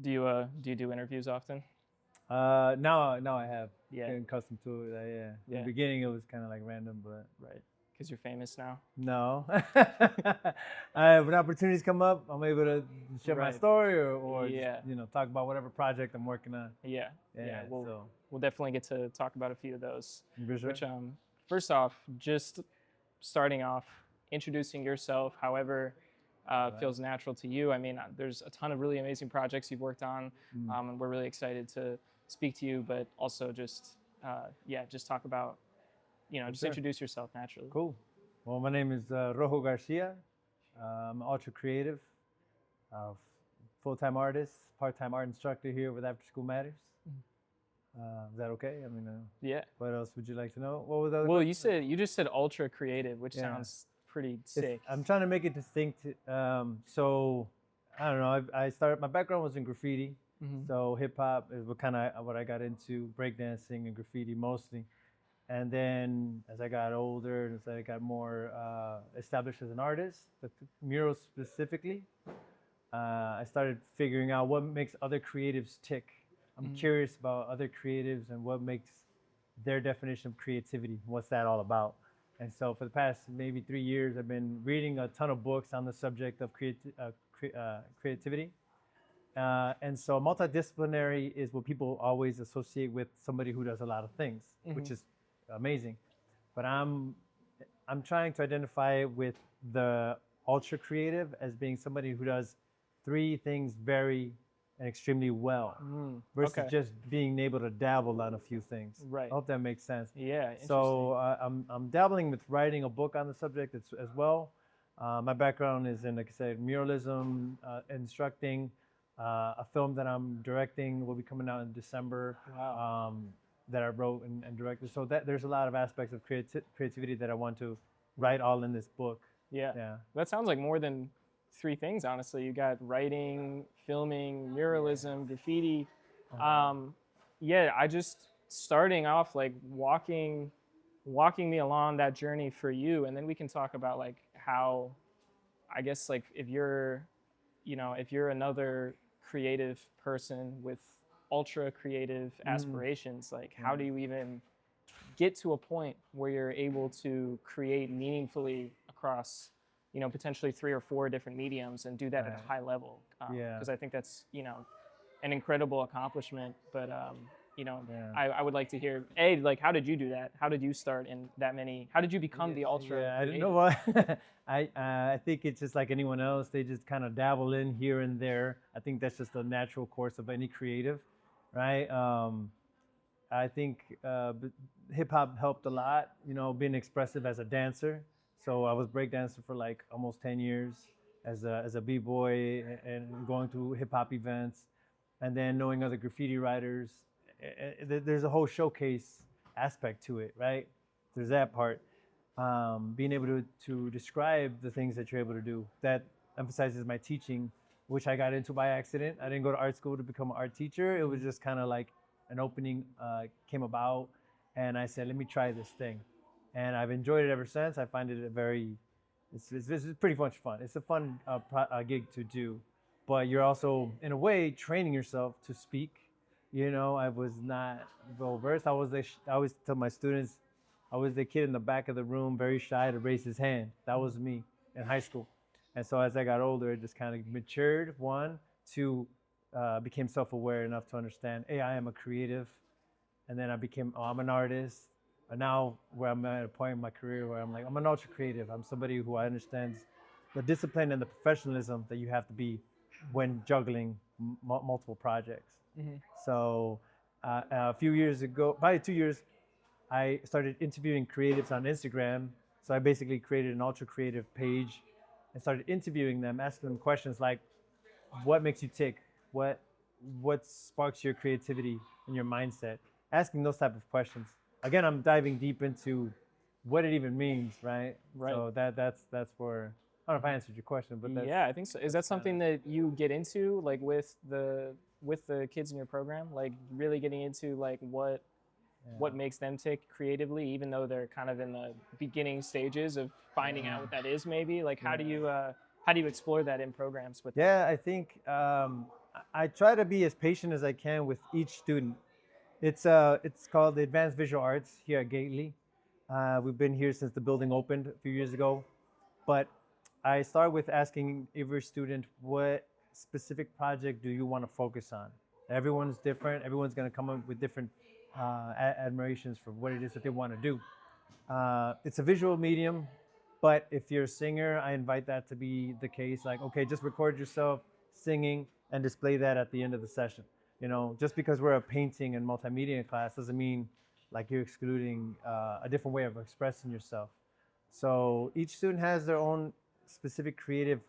Do you do interviews often? Now I have Yeah. getting accustomed to it. Yeah. In Yeah. the beginning, it was kind of like random, but Right. Because you're famous now. no. When opportunities come up, I'm able to share my Right. story or just, Yeah. talk about whatever project I'm working on. Yeah. Yeah. We'll definitely get to talk about a few of those. For sure. Which first off, just starting off, introducing yourself, however feels natural to you. I mean, there's a ton of really amazing projects you've worked on, and we're really excited to speak to you. But also just just talk about just sure. introduce yourself naturally. Cool. Well, my name is Roho Garcia. I'm ultra creative, full-time artist, part-time art instructor here with After School Matters. Is that okay? I mean, Yeah. what else would you like to know? What was that? Well, you just said ultra creative, which sounds pretty sick. I'm trying to make it distinct. So I don't know. I started. My background was in graffiti, so hip hop is what I got into, breakdancing and graffiti mostly. And then as I got older, and as I got more established as an artist, but murals specifically, I started figuring out what makes other creatives tick. I'm curious about other creatives and what makes their definition of creativity. What's that all about? And so for the past maybe 3 years, I've been reading a ton of books on the subject of creativity. And so multidisciplinary is what people always associate with somebody who does a lot of things, which is amazing. But I'm trying to identify with the ultra creative as being somebody who does 3 things very and extremely well versus just being able to dabble on a few things. Right. I hope that makes sense. Yeah. So I'm dabbling with writing a book on the subject as well. My background is in, like I said, muralism, instructing. A film that I'm directing will be coming out in December. Wow. That I wrote and directed. So there's a lot of aspects of creativity that I want to write all in this book. Yeah. That sounds like more than 3 things, honestly. You got writing, filming, muralism, graffiti. I just starting off like walking me along that journey for you, and then we can talk about like how, I guess, like if you're another creative person with ultra creative aspirations, like how do you even get to a point where you're able to create meaningfully across potentially 3 or 4 different mediums and do that at a high level? Because I think that's an incredible accomplishment. But I would like to hear, like, how did you do that? How did you start in that many? How did you become the ultra? Yeah, I didn't know what. I think it's just like anyone else. They just kind of dabble in here and there. I think that's just the natural course of any creative, right? I think hip hop helped a lot. Being expressive as a dancer. So I was breakdancing for like almost 10 years as a b-boy and going to hip hop events, and then knowing other graffiti writers. There's a whole showcase aspect to it, right? There's that part. Being able to describe the things that you're able to do. That emphasizes my teaching, which I got into by accident. I didn't go to art school to become an art teacher. It was just kind of like an opening came about, and I said, let me try this thing. And I've enjoyed it ever since. I find it it's pretty much fun. It's a fun gig to do, but you're also, in a way, training yourself to speak. I was not well versed. I always tell my students, I was the kid in the back of the room, very shy to raise his hand. That was me in high school. And so as I got older, it just kind of matured. 1, 2, became self-aware enough to understand, hey, I am a creative. And then I'm an artist. And now where I'm at a point in my career where I'm like, I'm an ultra creative. I'm somebody who understands the discipline and the professionalism that you have to be when juggling multiple projects. So a few years ago, probably 2 years, I started interviewing creatives on Instagram. So I basically created an ultra creative page and started interviewing them, asking them questions like, what makes you tick? What sparks your creativity and your mindset? Asking those type of questions. Again, I'm diving deep into what it even means, right? Right. So that's for, I don't know if I answered your question, but yeah, I think so. Is that something that you get into, like with the kids in your program, like really getting into like what makes them tick creatively, even though they're kind of in the beginning stages of finding out what that is? Maybe like how do you explore that in programs with them? Yeah, I think I try to be as patient as I can with each student. It's called the Advanced Visual Arts here at Gately. We've been here since the building opened a few years ago. But I start with asking every student, what specific project do you want to focus on? Everyone's different. Everyone's going to come up with different admirations for what it is that they want to do. It's a visual medium, but if you're a singer, I invite that to be the case. Like, okay, just record yourself singing and display that at the end of the session. You know, just because we're a painting and multimedia class doesn't mean like you're excluding a different way of expressing yourself. So each student has their own specific creative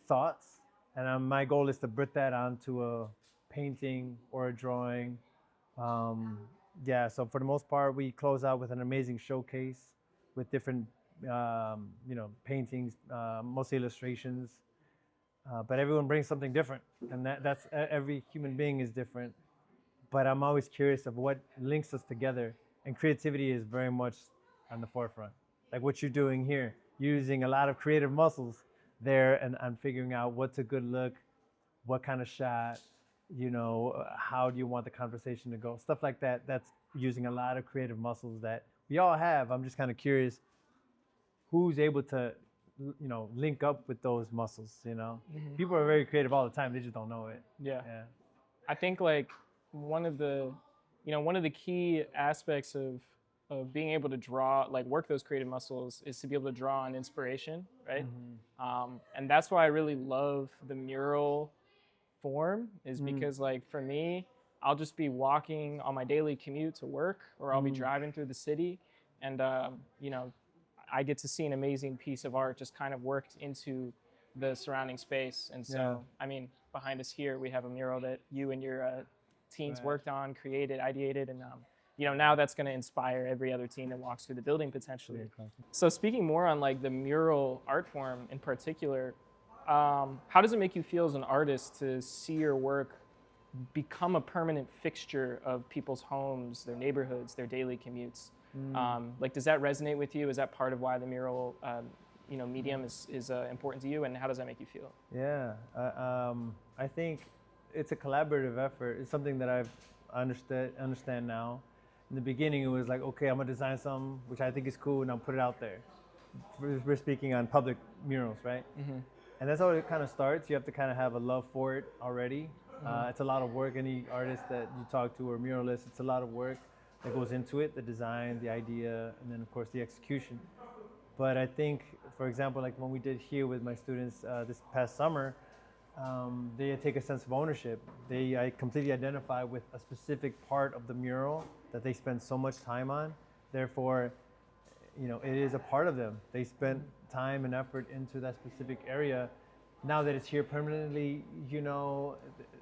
thoughts, and my goal is to put that onto a painting or a drawing. Um, yeah, so for the most part, we close out with an amazing showcase with different, paintings, mostly illustrations. But everyone brings something different, and that's every human being is different. But I'm always curious of what links us together, and creativity is very much on the forefront. Like what you're doing here, using a lot of creative muscles there, and figuring out what's a good look, what kind of shot, how do you want the conversation to go, stuff like that. That's using a lot of creative muscles that we all have. I'm just kind of curious who's able to, link up with those muscles. People are very creative all the time, they just don't know it. Yeah. I think like one of the key aspects of being able to draw, like work those creative muscles, is to be able to draw on inspiration, right? And that's why I really love the mural form, is because like for me, I'll just be walking on my daily commute to work, or I'll be driving through the city, and I get to see an amazing piece of art just kind of worked into the surrounding space. And so, I mean, behind us here, we have a mural that you and your teens worked on, created, ideated, and now that's going to inspire every other teen that walks through the building potentially. So speaking more on like the mural art form in particular, how does it make you feel as an artist to see your work become a permanent fixture of people's homes, their neighborhoods, their daily commutes? Like, does that resonate with you? Is that part of why the mural, medium is important to you? And how does that make you feel? Yeah, I think it's a collaborative effort. It's something that I've understand now. In the beginning, it was like, okay, I'm gonna design something which I think is cool, and I'll put it out there. We're speaking on public murals, right? And that's how it kind of starts. You have to kind of have a love for it already. It's a lot of work. Any artist that you talk to or muralist, it's a lot of work that goes into it, the design, the idea, and then of course the execution. But I think, for example, like when we did here with my students this past summer, they take a sense of ownership. I completely identify with a specific part of the mural that they spend so much time on. Therefore, it is a part of them. They spent time and effort into that specific area. Now that it's here permanently,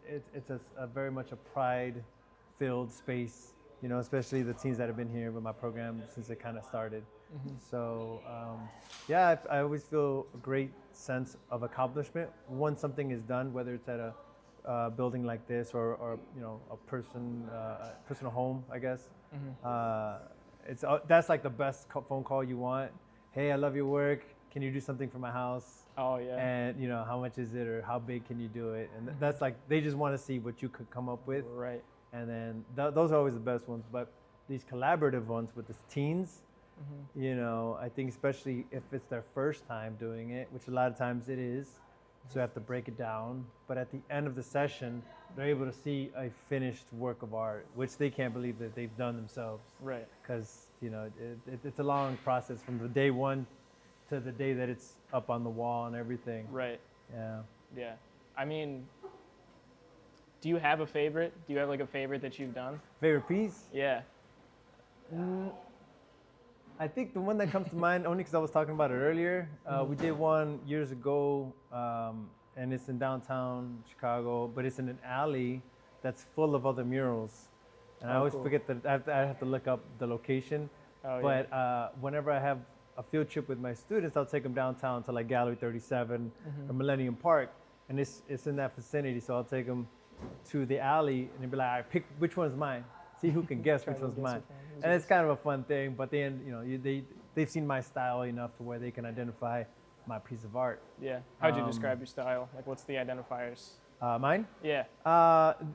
it's a very much a pride-filled space. Especially the teens that have been here with my program since it kind of started. So, I always feel a great sense of accomplishment once something is done, whether it's at a building like this or a personal home, I guess. That's like the best phone call you want. Hey, I love your work. Can you do something for my house? Oh yeah. And how much is it, or how big can you do it? And that's like, they just want to see what you could come up with. Right. And then those are always the best ones. But these collaborative ones with the teens, I think especially if it's their first time doing it, which a lot of times it is, so you have to break it down. But at the end of the session, they're able to see a finished work of art, which they can't believe that they've done themselves. Right. Because, it's a long process from the day one to the day that it's up on the wall and everything. Right. Yeah. Yeah. I mean, do you have a favorite? Do you have like a favorite that you've done? Favorite piece? Yeah. I think the one that comes to mind, only because I was talking about it earlier, we did one years ago, and it's in downtown Chicago, but it's in an alley that's full of other murals. And I always forget that I have to look up the location. But whenever I have a field trip with my students, I'll take them downtown to like Gallery 37 or Millennium Park, and it's in that vicinity. So I'll take them to the alley, and they'll be like, all right, pick which one's mine. See who can guess which one's mine. And it's kind of a fun thing, but then, they've seen my style enough to where they can identify my piece of art. Yeah. How'd you describe your style? Like, what's the identifiers? Mine? Yeah.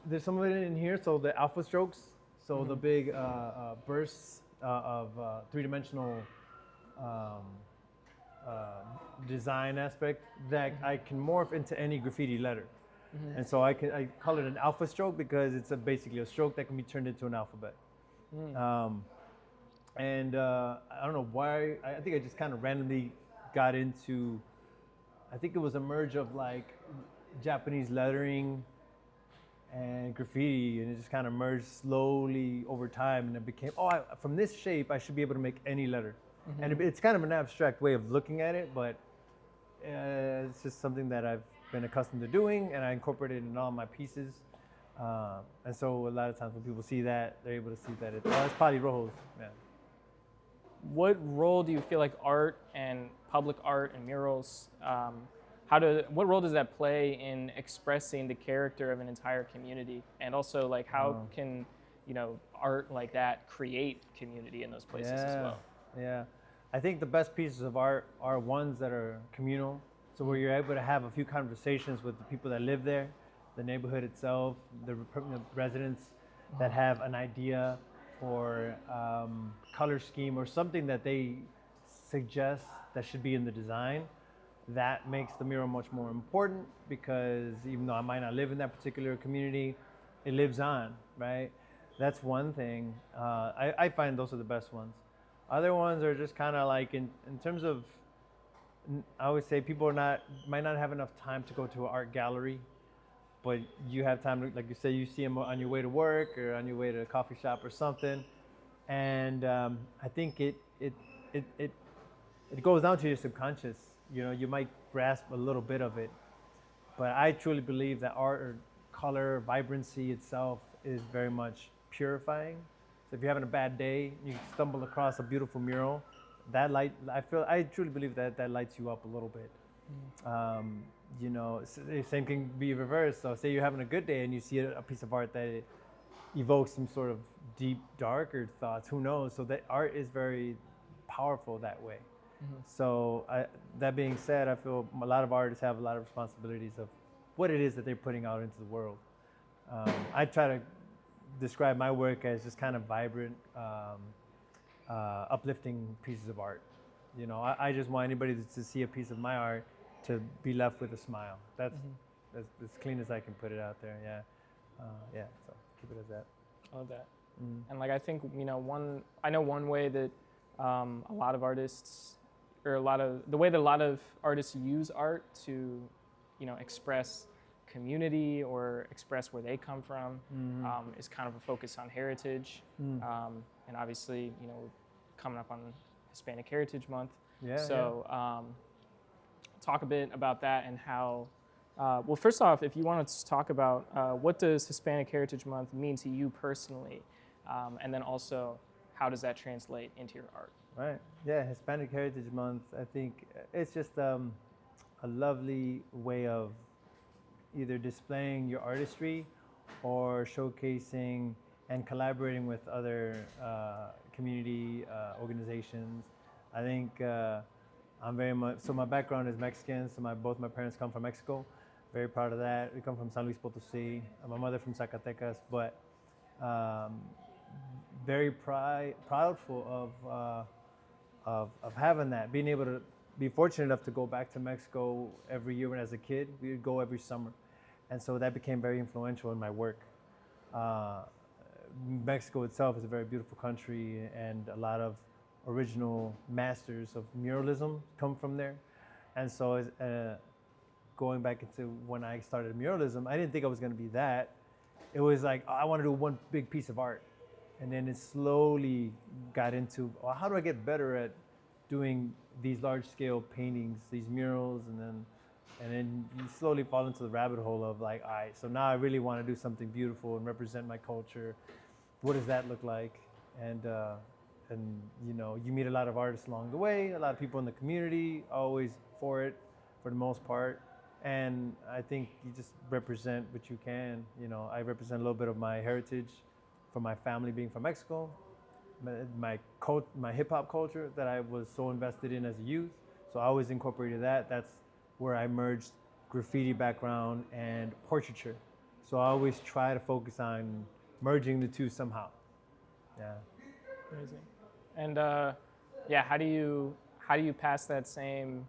There's some of it in here. So the alpha strokes, so the big bursts of three-dimensional um, design aspect that I can morph into any graffiti letter. And so I call it an alpha stroke because it's basically a stroke that can be turned into an alphabet. And I don't know why. I think I just kind of randomly got into. I think it was a merge of like Japanese lettering and graffiti, and it just kind of merged slowly over time, and it became from this shape I should be able to make any letter. And it's kind of an abstract way of looking at it, but it's just something that I've been accustomed to doing, and I incorporate it in all my pieces. And so a lot of times when people see that, they're able to see that it's probably Rojo's. Yeah. What role do you feel like art and public art and murals, what role does that play in expressing the character of an entire community? And also, like, how can, art like that create community in those places as well? Yeah. I think the best pieces of art are ones that are communal. So where you're able to have a few conversations with the people that live there, the neighborhood itself, the residents that have an idea or color scheme or something that they suggest that should be in the design. That makes the mural much more important because even though I might not live in that particular community, it lives on, right? That's one thing. I find those are the best ones. Other ones are just kind of like in terms of, I always say people might not have enough time to go to an art gallery, but you have time to, like you say, you see them on your way to work or on your way to a coffee shop or something, and I think it goes down to your subconscious. You might grasp a little bit of it, but I truly believe that art or color, vibrancy itself is very much purifying. So if you're having a bad day, you stumble across a beautiful mural, that light, I truly believe that lights you up a little bit. Same can be reversed. So say you're having a good day and you see a piece of art that evokes some sort of deep, darker thoughts. Who knows? So that art is very powerful that way. So that being said, I feel a lot of artists have a lot of responsibilities of what it is that they're putting out into the world. I try to describe my work as just kind of vibrant, uplifting pieces of art. I just want anybody to see a piece of my art to be left with a smile. That's as clean as I can put it out there. Yeah. So keep it as that. I love that. And like I think I know one way that a lot of artists, or the way that a lot of artists use art to, express community or express where they come from, is kind of a focus on heritage. And obviously, we're coming up on Hispanic Heritage Month. Talk a bit about that and how, well, first off, if you want to talk about what does Hispanic Heritage Month mean to you personally? And then also, how does that translate into your art? Right. Yeah, Hispanic Heritage Month, I think it's just a lovely way of either displaying your artistry or showcasing and collaborating with other community organizations. I think I'm very much, so my background is Mexican, so both my parents come from Mexico. Very proud of that. We come from San Luis Potosí. My mother from Zacatecas, but very proudful of having that, being able to be fortunate enough to go back to Mexico every year. When as a kid, we would go every summer, and so that became very influential in my work. Mexico itself is a very beautiful country, and a lot of original masters of muralism come from there. And so going back into when I started muralism, I didn't think I was going to be that. It was like, I want to do one big piece of art. And then it slowly got into, how do I get better at doing these large scale paintings, these murals, and then you slowly fall into the rabbit hole of like, all right, so now I really want to do something beautiful and represent my culture. What does that look like? And you meet a lot of artists along the way, a lot of people in the community, always for it, for the most part. And I think you just represent what you can. I represent a little bit of my heritage from my family being from Mexico, my hip hop culture that I was so invested in as a youth. So I always incorporated that. That's where I merged graffiti background and portraiture. So I always try to focus on merging the two somehow. Yeah. Amazing. And yeah, how do you pass that same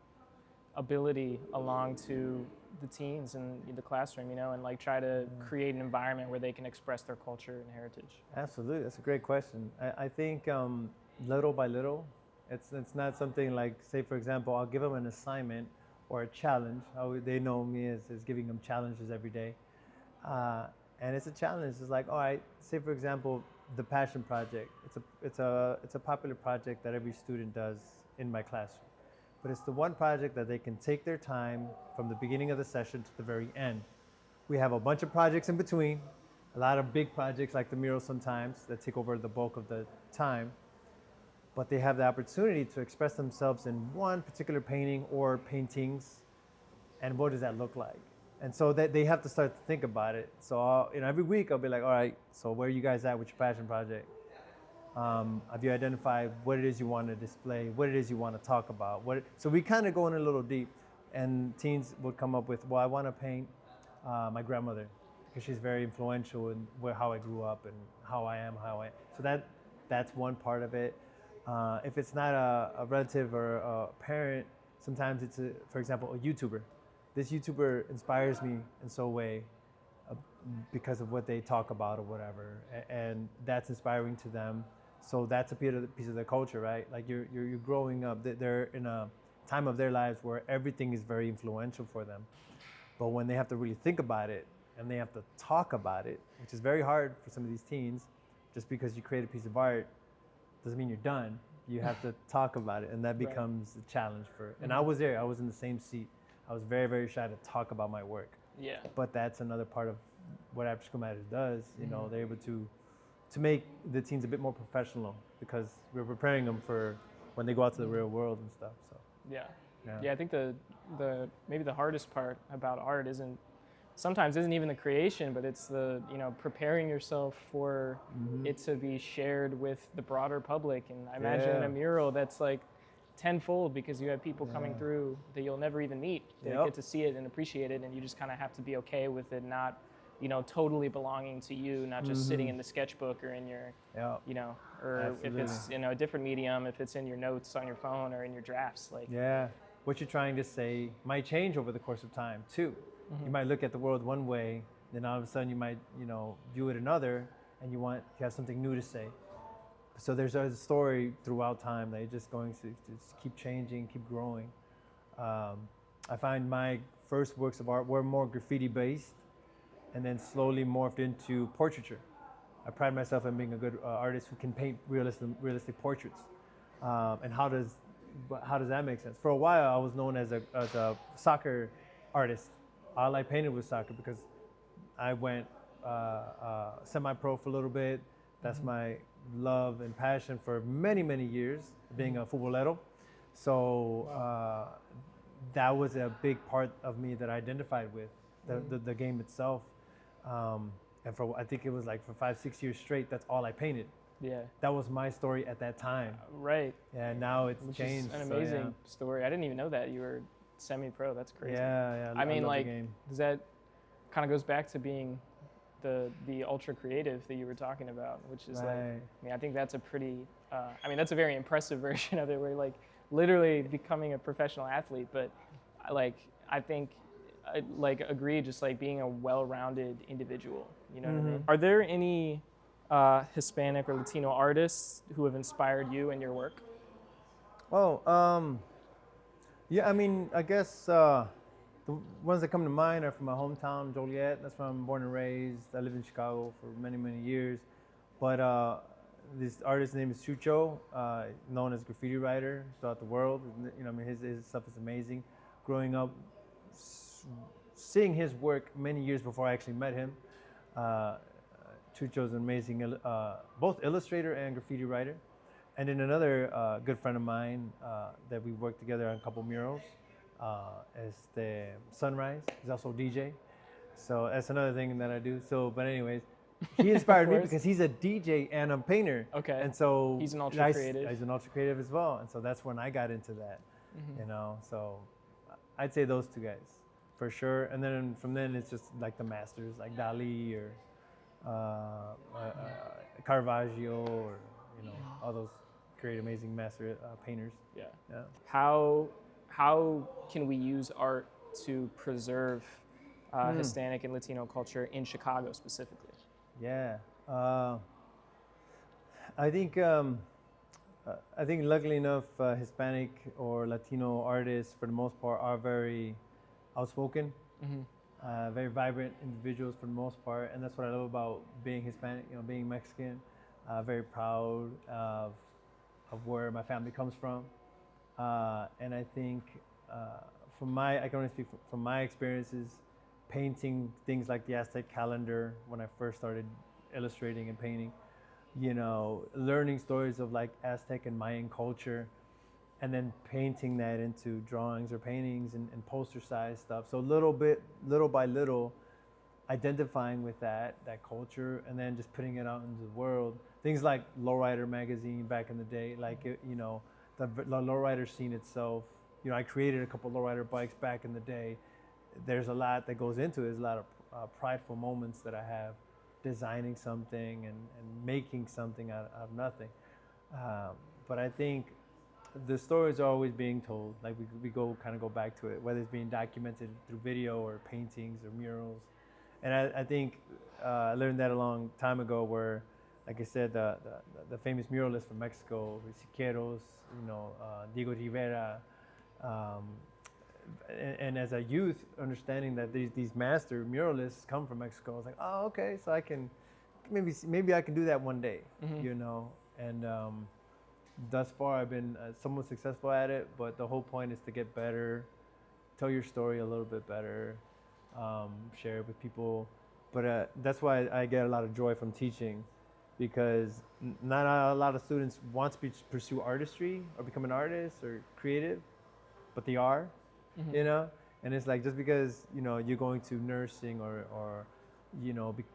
ability along to the teens in the classroom, you know, and like try to create an environment where they can express their culture and heritage? Absolutely, that's a great question. I think little by little, it's not something like, say for example, I'll give them an assignment or a challenge. They know me as giving them challenges every day, and it's a challenge. It's like, all right, say for example, the passion project. It's a popular project that every student does in my classroom, but it's the one project that they can take their time from the beginning of the session to the very end. We have a bunch of projects in between, a lot of big projects like the murals sometimes that take over the bulk of the time, but they have the opportunity to express themselves in one particular painting or paintings, and what does that look like? And so that they have to start to think about it. So every week I'll be like, all right, so where are you guys at with your passion project? Have you identified what it is you want to display, what it is you want to talk about? So we kind of go in a little deep, and teens would come up with, well, I want to paint my grandmother because she's very influential in how I grew up and how I am, So that's one part of it. If it's not a relative or a parent, sometimes it's, for example, a YouTuber. This YouTuber inspires me in some way because of what they talk about or whatever, and that's inspiring to them. So that's a piece of the culture, right? Like you're growing up. They're in a time of their lives where everything is very influential for them. But when they have to really think about it and they have to talk about it, which is very hard for some of these teens, just because you create a piece of art doesn't mean you're done. You have to talk about it, and that becomes a challenge for. And I was there. I was in the same seat. I was very, very shy to talk about my work. Yeah. But that's another part of what After School Matters does. You know, they're able to make the teens a bit more professional because we're preparing them for when they go out to the real world and stuff. So. Yeah. I think the maybe the hardest part about art sometimes isn't even the creation, but it's the, you know, preparing yourself for it to be shared with the broader public. And I imagine in a mural that's like tenfold because you have people coming through that you'll never even meet that get to see it and appreciate it, and you just kind of have to be okay with it not, you know, totally belonging to you, not just sitting in the sketchbook or in your, you know, or if it's, you know, a different medium, if it's in your notes on your phone or in your drafts, like. Yeah, what you're trying to say might change over the course of time too. You might look at the world one way, then all of a sudden you might, you know, view it another, and you have something new to say. So there's a story throughout time that you're just going to just keep changing, keep growing. I find my first works of art were more graffiti based, and then slowly morphed into portraiture. I pride myself on being a good artist who can paint realistic portraits. And how does that make sense? For a while, I was known as a soccer artist. All I painted was soccer because I went semi-pro for a little bit. That's my love and passion for many, many years, being a futbolero. So that was a big part of me that I identified with, the game itself. And I think it was like for 5-6 years straight, that's all I painted. Yeah. That was my story at that time. Right. And now it's Which changed. is an amazing story. I didn't even know that you were semi-pro. That's crazy. Yeah. I mean, love like, the game. does that kind of goes back to being the ultra creative that you were talking about, which is like, I mean, I think that's a pretty, that's a very impressive version of it, where like literally becoming a professional athlete. But like, I think, I like agree, just like being a well-rounded individual. You know what I mean? Are there any Hispanic or Latino artists who have inspired you in your work? Oh, yeah, I mean, I guess the ones that come to mind are from my hometown, Joliet. That's where I'm born and raised. I lived in Chicago for many, many years. But this artist's name is Chucho, known as graffiti writer throughout the world. You know, I mean, his stuff is amazing. Growing up, seeing his work many years before I actually met him. Chucho's an amazing, both illustrator and graffiti writer. And then another good friend of mine that we worked together on a couple murals is the Sunrise. He's also a DJ. So that's another thing that I do. So, but anyways, he inspired me because he's a DJ and a painter. Okay. And so he's an ultra creative. He's an ultra creative as well. And so that's when I got into that, you know. So I'd say those two guys for sure. And then from then it's just like the masters, like Dali or Caravaggio, or all those great, amazing master painters. Yeah. Yeah. How can we use art to preserve Hispanic and Latino culture in Chicago specifically? Yeah. I think luckily enough, Hispanic or Latino artists for the most part are very outspoken, very vibrant individuals for the most part, and that's what I love about being Hispanic. Being Mexican, very proud of where my family comes from, and I think I can only speak from my experiences, painting things like the Aztec calendar when I first started illustrating and painting. Learning stories of like Aztec and Mayan culture, and then painting that into drawings or paintings and poster size stuff. So little by little, identifying with that culture, and then just putting it out into the world. Things like Lowrider magazine back in the day, like the lowrider scene itself. I created a couple Lowrider bikes back in the day. There's a lot that goes into it. There's a lot of prideful moments that I have designing something and making something out of nothing. But I think the stories are always being told. Like we go back to it, whether it's being documented through video or paintings or murals. And I think I learned that a long time ago, where, like I said, the famous muralists from Mexico, Siqueiros, Diego Rivera, and as a youth, understanding that these master muralists come from Mexico, I was like, oh, okay, so I can maybe I can do that one day, And thus far, I've been somewhat successful at it. But the whole point is to get better, tell your story a little bit better, share it with people. But that's why I get a lot of joy from teaching, because not a lot of students want to pursue artistry or become an artist or creative, but they are. And it's like, just because you're going to nursing or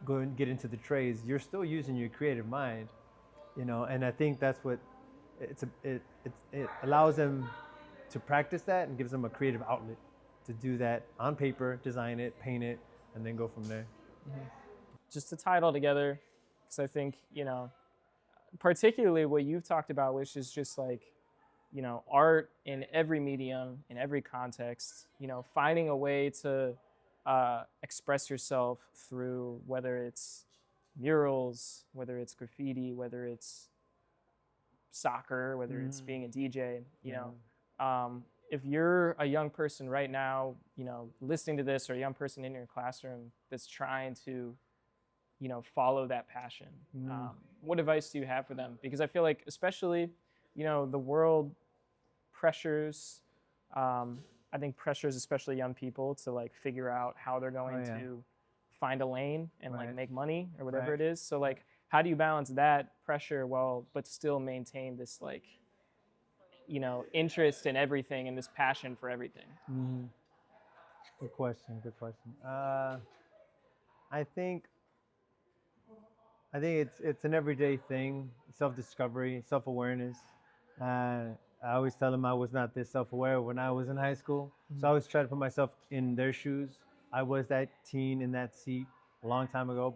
go and get into the trades, you're still using your creative mind, and I think that's what it allows them to practice that, and gives them a creative outlet to do that on paper, design it, paint it, and then go from there. Just to tie it all together, because I think particularly what you've talked about, which is just like art in every medium, in every context, finding a way to express yourself through, whether it's murals, whether it's graffiti, whether it's soccer, whether it's being a DJ, if you're a young person right now, listening to this, or a young person in your classroom that's trying to, follow that passion, what advice do you have for them? Because I feel like, especially, the world pressures, I think pressures especially young people to like figure out how they're going to find a lane and like make money or whatever it is. So like, how do you balance that pressure but still maintain this like, interest in everything and this passion for everything? Good question. I think it's an everyday thing, self-discovery, self-awareness. I always tell them I was not this self-aware when I was in high school. So I always try to put myself in their shoes. I was that teen in that seat a long time ago,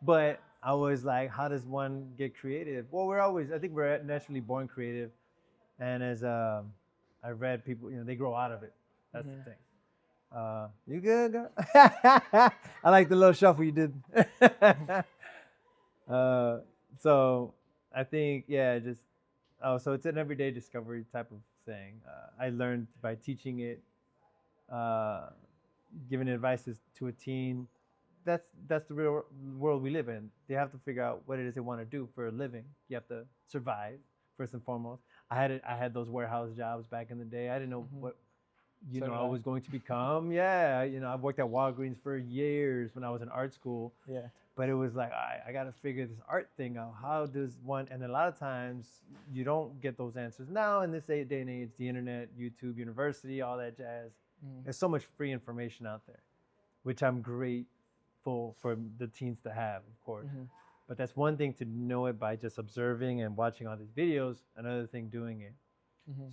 but I was like, how does one get creative? Well, I think we're naturally born creative. And as I read, people, they grow out of it. That's the thing. You good, girl? I like the little shuffle you did. So I think, so it's an everyday discovery type of thing. I learned by teaching it, giving advice to a teen. That's the real world we live in. They have to figure out what it is they want to do for a living. You have to survive first and foremost. I had those warehouse jobs back in the day. I didn't know what I was going to become. I worked at Walgreens for years when I was in art school. Yeah. But it was like, I got to figure this art thing out. How does one? And a lot of times you don't get those answers. Now in this day and age, the internet, YouTube, university, all that jazz. There's so much free information out there, which I'm grateful for the teens to have, of course. But that's one thing to know it by just observing and watching all these videos. Another thing, doing it.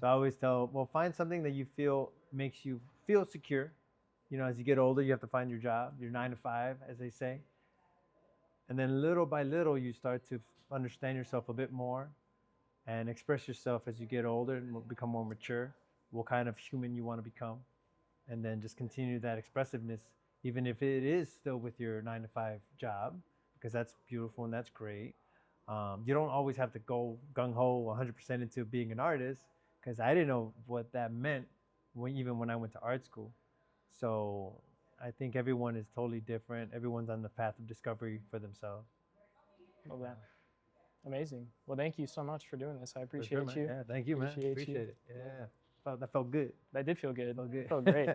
So I always tell, find something that you feel makes you feel secure, You know, as you get older, you have to find your job, your 9 to 5, as they say. And then little by little, you start to understand yourself a bit more and express yourself as you get older and become more mature, what kind of human you want to become. And then just continue that expressiveness, even if it is still with your 9 to 5 job, because that's beautiful and that's great. You don't always have to go gung-ho 100% into being an artist, because I didn't know what that meant even when I went to art school. So I think everyone is totally different. Everyone's on the path of discovery for themselves. Love that. Amazing. Well, thank you so much for doing this. I For sure, appreciate man. you. Yeah, thank you, man. Appreciate you. Appreciate it. Yeah, that felt good. That did feel good. Felt good. Felt great.